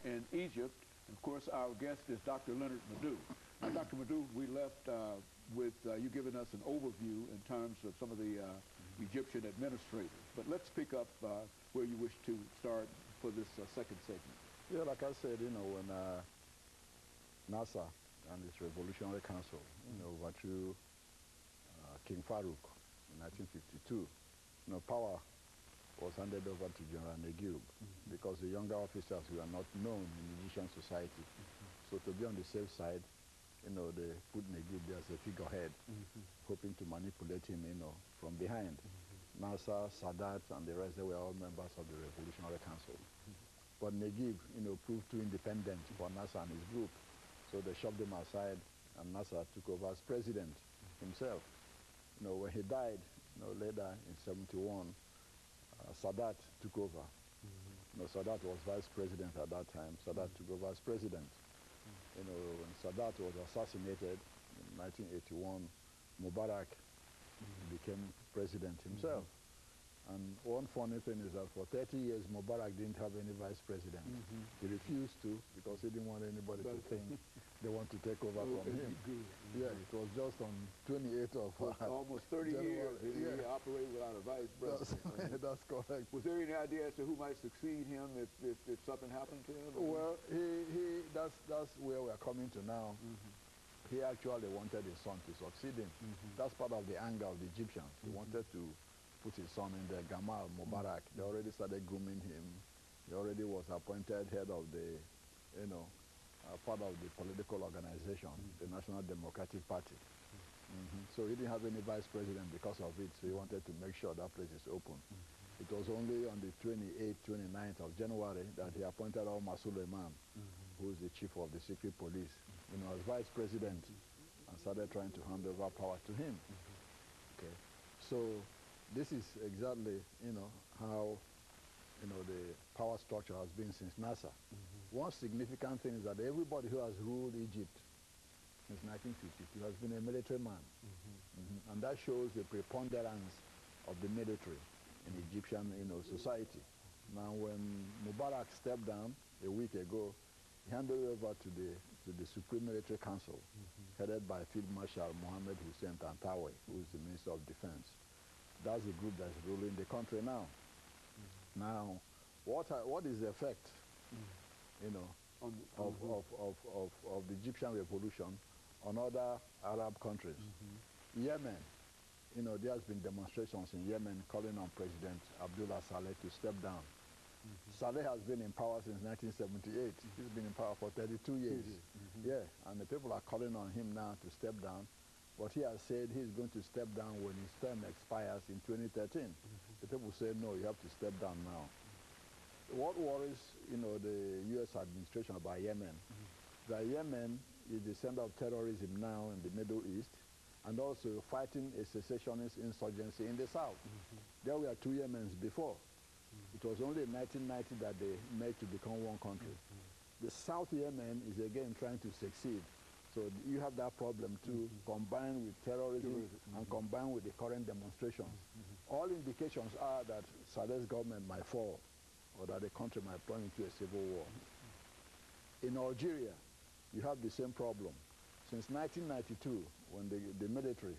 in Egypt. And of course, our guest is Dr. LMadu4. Now, Dr. LMadu4, we left with you giving us an overview in terms of some of the Egyptian administrators. But let's pick up where you wish to start for this second segment. Yeah, like I said, you know, when NASA and its Revolutionary Council, you know, overthrew King Farouk in 1952, you know, power was handed over to General Negib because the younger officers were not known in Egyptian society. So to be on the safe side, you know, they put Negib there as a figurehead, hoping to manipulate him, you know, from behind. Nasser, Sadat, and the rest, they were all members of the Revolutionary Council. But Negib, you know, proved too independent for Nasser and his group. So they shoved him aside, and Nasser took over as president himself. You know, when he died, you know, later in '71, Sadat took over. You know, Sadat was vice president at that time. Sadat took over as president. You know, when Sadat was assassinated in 1981, Mubarak became president himself. And one funny thing is that for 30 years, Mubarak didn't have any vice president. He refused to because he didn't want anybody to think they want to take over from him. Yeah, it was just on 28th of almost 30 years he operated without a vice president. That's correct. Was there any idea as to who might succeed him if something happened to him? Well, that's where we're coming to now. He actually wanted his son to succeed him. That's part of the anger of the Egyptians. He wanted to put his son in there, Gamal Mubarak. They already started grooming him. He already was appointed head of the, you know, part of the political organization, the National Democratic Party. So he didn't have any vice president because of it, so he wanted to make sure that place is open. It was only on the 28th, 29th of January that he appointed Omar Suleiman, who is the chief of the secret police, you know, as vice president, and started trying to hand over power to him. Okay, so this is exactly, you know, how, you know, the power structure has been since NASA. One significant thing is that everybody who has ruled Egypt since 1952 has been a military man. And that shows the preponderance of the military in Egyptian, you know, society. Now, when Mubarak stepped down a week ago, he handed over to the Supreme Military Council, headed by Field Marshal Mohammed Hussein Tantawi, who is the Minister of Defense. That's the group that's ruling the country now. Now, what is the effect, you know, of the Egyptian revolution on other Arab countries? Yemen, you know, there has been demonstrations in Yemen calling on President Abdullah Saleh to step down. Saleh has been in power since 1978. He's been in power for 32 years. Yeah, and the people are calling on him now to step down. But he has said he's going to step down when his term expires in 2013. The people say, no, you have to step down now. What worries, you know, the U.S. administration about Yemen, that Yemen is the center of terrorism now in the Middle East, and also fighting a secessionist insurgency in the south. There were two Yemens before. It was only in 1990 that they made to become one country. The South Yemen is again trying to succeed. So you have that problem too, combined with terrorism and combined with the current demonstrations. All indications are that Saleh's government might fall, or that the country might plunge into a civil war. In Algeria, you have the same problem. Since 1992, when the military